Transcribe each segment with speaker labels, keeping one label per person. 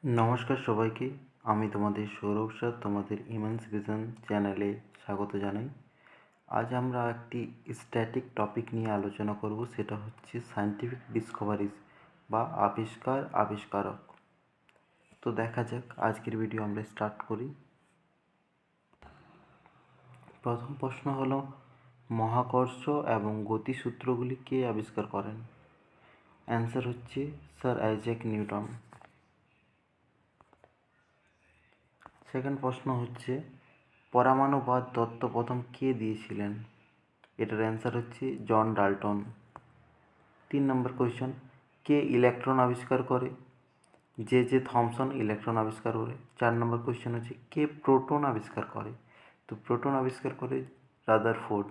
Speaker 1: নমস্কার সবাইকে। আমি তোমাদের সৌরভ স্যার, তোমাদের ইমেন্স ভিশন চ্যানেলে স্বাগত জানাই। আজ আমরা একটি স্ট্যাটিক টপিক নিয়ে আলোচনা করব, সেটা হচ্ছে সায়েন্টিফিক ডিসকভারিজ বা আবিষ্কারক। তো দেখা যাক, আজকের ভিডিও আমরা স্টার্ট করি। প্রথম প্রশ্ন হলো, মহাকর্ষ এবং গতিসূত্রগুলি কে আবিষ্কার করেন? অ্যান্সার হচ্ছে স্যার আইজ্যাক নিউটন। সেকেন্ড প্রশ্ন হচ্ছে, পরমাণুবাদ তত্ত্ব প্রথম কে দিয়েছিলেন? এটার অ্যান্সার হচ্ছে জন ডাল্টন। 3 নম্বর কোয়েশ্চন, কে ইলেকট্রন আবিষ্কার করে? জে থমসন ইলেকট্রন আবিষ্কার করে। 4 নম্বর কোয়েশ্চন হচ্ছে, কে প্রোটন আবিষ্কার করে? তো প্রোটন আবিষ্কার করে রাদারফোর্ড।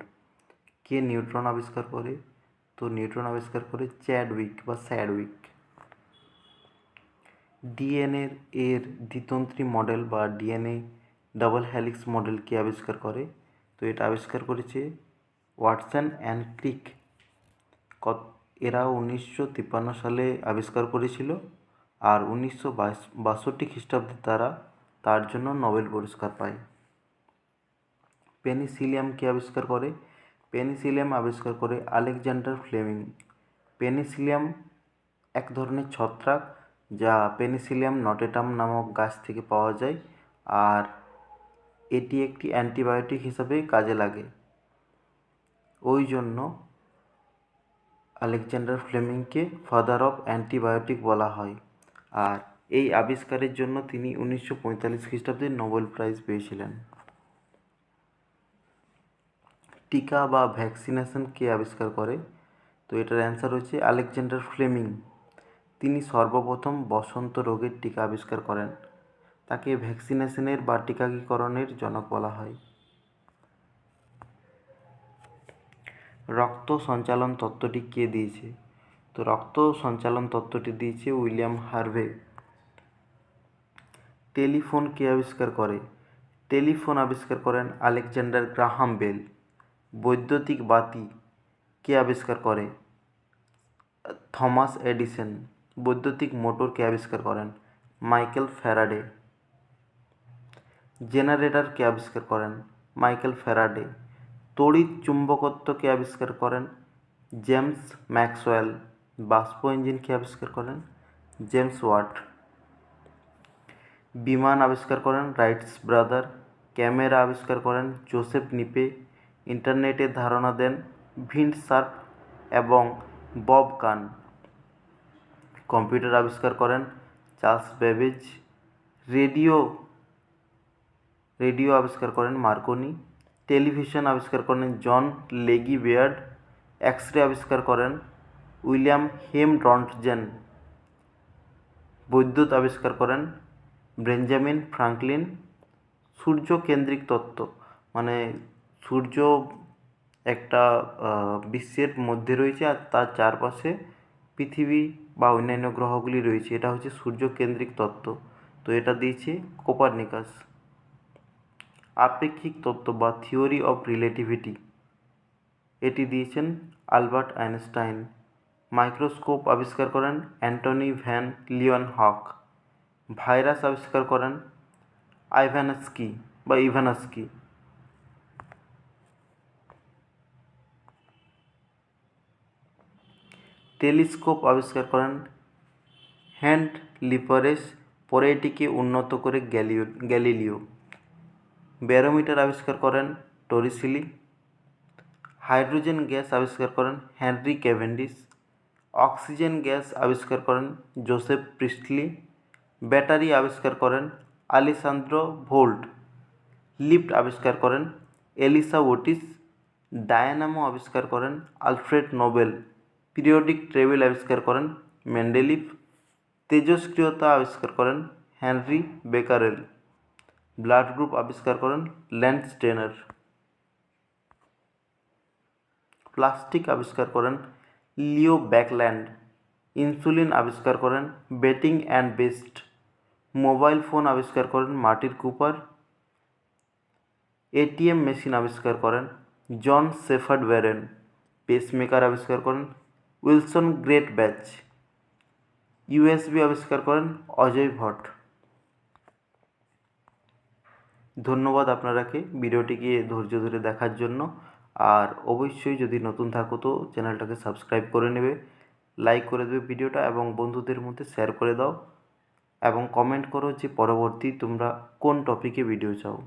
Speaker 1: কে নিউট্রন আবিষ্কার করে? তো নিউট্রন আবিষ্কার করে স্যাডউইক। ডিএনএ এর দ্বিতন্ত্রী মডেল বা ডিএনএ ডাবল হেলিক্স মডেল কে আবিষ্কার করে? তো এটা আবিষ্কার করেছে ওয়াটসন অ্যান্ড ক্রিক। এরা 1953 সালে আবিষ্কার করেছিল, আর 1962 খ্রিস্টাব্দে তার জন্য নোবেল পুরস্কার পায়। পেনিসিলিয়াম কে আবিষ্কার করে? পেনিসিলিয়াম আবিষ্কার করে আলেকজান্ডার ফ্লেমিং। পেনিসিলিয়াম এক ধরনের ছত্রাক, যা পেনিসিলিয়াম নটেটাম নামক গাছ থেকে পাওয়া যায়, আর এটি একটি অ্যান্টিবায়োটিক হিসাবে কাজে লাগে। ওই জন্য আলেকজান্ডার ফ্লেমিংকে ফাদার অফ অ্যান্টিবায়োটিক বলা হয়, আর এই আবিষ্কারের জন্য তিনি 1945 খ্রিস্টাব্দে নোবেল প্রাইজ পেয়েছিলেন। টিকা বা ভ্যাকসিনেশন কে আবিষ্কার করে? তো এটার অ্যান্সার হচ্ছে আলেকজান্ডার ফ্লেমিং। তিনি সর্বপ্রথম বসন্ত রোগের টিকা আবিষ্কার করেন। তাকে ভ্যাকসিনেশনের বা টিকাকরণের জনক বলা হয়। রক্ত সঞ্চালন তত্ত্বটি কে দিয়েছে? তো রক্ত সঞ্চালন তত্ত্বটি দিয়েছে উইলিয়াম হার্ভে। টেলিফোন কে আবিষ্কার করে? টেলিফোন আবিষ্কার করেন আলেকজান্ডার গ্রাহাম বেল। বৈদ্যুতিক বাতি কে আবিষ্কার করে? Thomas Edison. বৈদ্যুতিক মোটর কে আবিষ্কার করেন? Michael Faraday. জেনারেটর কে আবিষ্কার করেন? Michael Faraday. তড়িৎ চুম্বকত্ব কে আবিষ্কার করেন? James Maxwell. বাষ্প ইঞ্জিন কে আবিষ্কার করেন? James Watt. বিমান আবিষ্কার করেন রাইটস ব্রাদার। ক্যামেরা আবিষ্কার করেন জোসেফ নিপে। ইন্টারনেটের ধারণা দেন ভিন্ট শার্প এবং বব কান। কম্পিউটার আবিষ্কার করেন চার্লস বেবেজ। রেডিও আবিষ্কার করেন মার্কনি। টেলিভিশন আবিষ্কার করেন জন লেগি বেয়ার্ড। এক্স-রে আবিষ্কার করেন উইলিয়াম হেম রন্টজেন। বৈদ্যুৎ আবিষ্কার করেন বেঞ্জামিন ফ্রাঙ্কলিন। সূর্য কেন্দ্রিক তত্ত্ব, মানে সূর্য একটা বিশ্বের মধ্যে রয়েছে, আর তার চারপাশে পৃথিবী বা অন্যান্য গ্রহগুলি রয়েছে, এটা হচ্ছে সূর্য কেন্দ্রিক তত্ত্ব। তো এটা দিয়েছে কোপারনিকাস। আপেক্ষিক তত্ত্ব বা থিওরি অফ রিলেটিভিটি, এটি দিয়েছেন আলবার্ট আইনস্টাইন। মাইক্রোস্কোপ আবিষ্কার করেন অ্যান্টনি ভ্যান লিওয়েনহক। ভাইরাস আবিষ্কার করেন ইভানস্কি। টেলিস্কোপ আবিষ্কার করেন হ্যান্ড লিপারেস, পরে এটিকে উন্নত করে গ্যালিলিও। ব্যারোমিটার আবিষ্কার করেন টরিসেলি। হাইড্রোজেন গ্যাস আবিষ্কার করেন হেনরি ক্যাভেন্ডিশ। অক্সিজেন গ্যাস আবিষ্কার করেন জোসেফ প্রিস্টলি। ব্যাটারি আবিষ্কার করেন আলেসান্দ্রো ভোল্ট। লিফট আবিষ্কার করেন এলিসা ওটিস। ডায়নামো আবিষ্কার করেন আলফ্রেড নোবেল। পিরিয়ডিক টেবিল আবিষ্কার করেন মেন্ডেলিভ। তেজস্ক্রিয়তা আবিষ্কার করেন হেনরি বেকারেল। ব্লাড গ্রুপ আবিষ্কার করেন ল্যান্ড স্টেনার। প্লাস্টিক আবিষ্কার করেন লিও ব্যাকল্যান্ড। ইনসুলিন আবিষ্কার করেন Banting and Best. Mobile phone আবিষ্কার করেন মার্টিন কুপার। এটিএম মেশিন আবিষ্কার করেন জন শেফার্ড ওয়ারেন। পেসমেকার আবিষ্কার করেন উইলসন গ্রেট ব্যাচ। ইউএসবি আবিষ্কার করেন অজয় ভট্ট। ধন্যবাদ আপনারাকে ভিডিওটিকে ধৈর্য ধরে দেখার জন্য। আর অবশ্যই যদি নতুন থাকো তো চ্যানেলটাকে সাবস্ক্রাইব করে নেবে, লাইক করে দেবে ভিডিওটা এবং বন্ধুদের মধ্যে শেয়ার করে দাও এবং কমেন্ট করো যে পরবর্তী তোমরা কোন টপিকে ভিডিও চাও।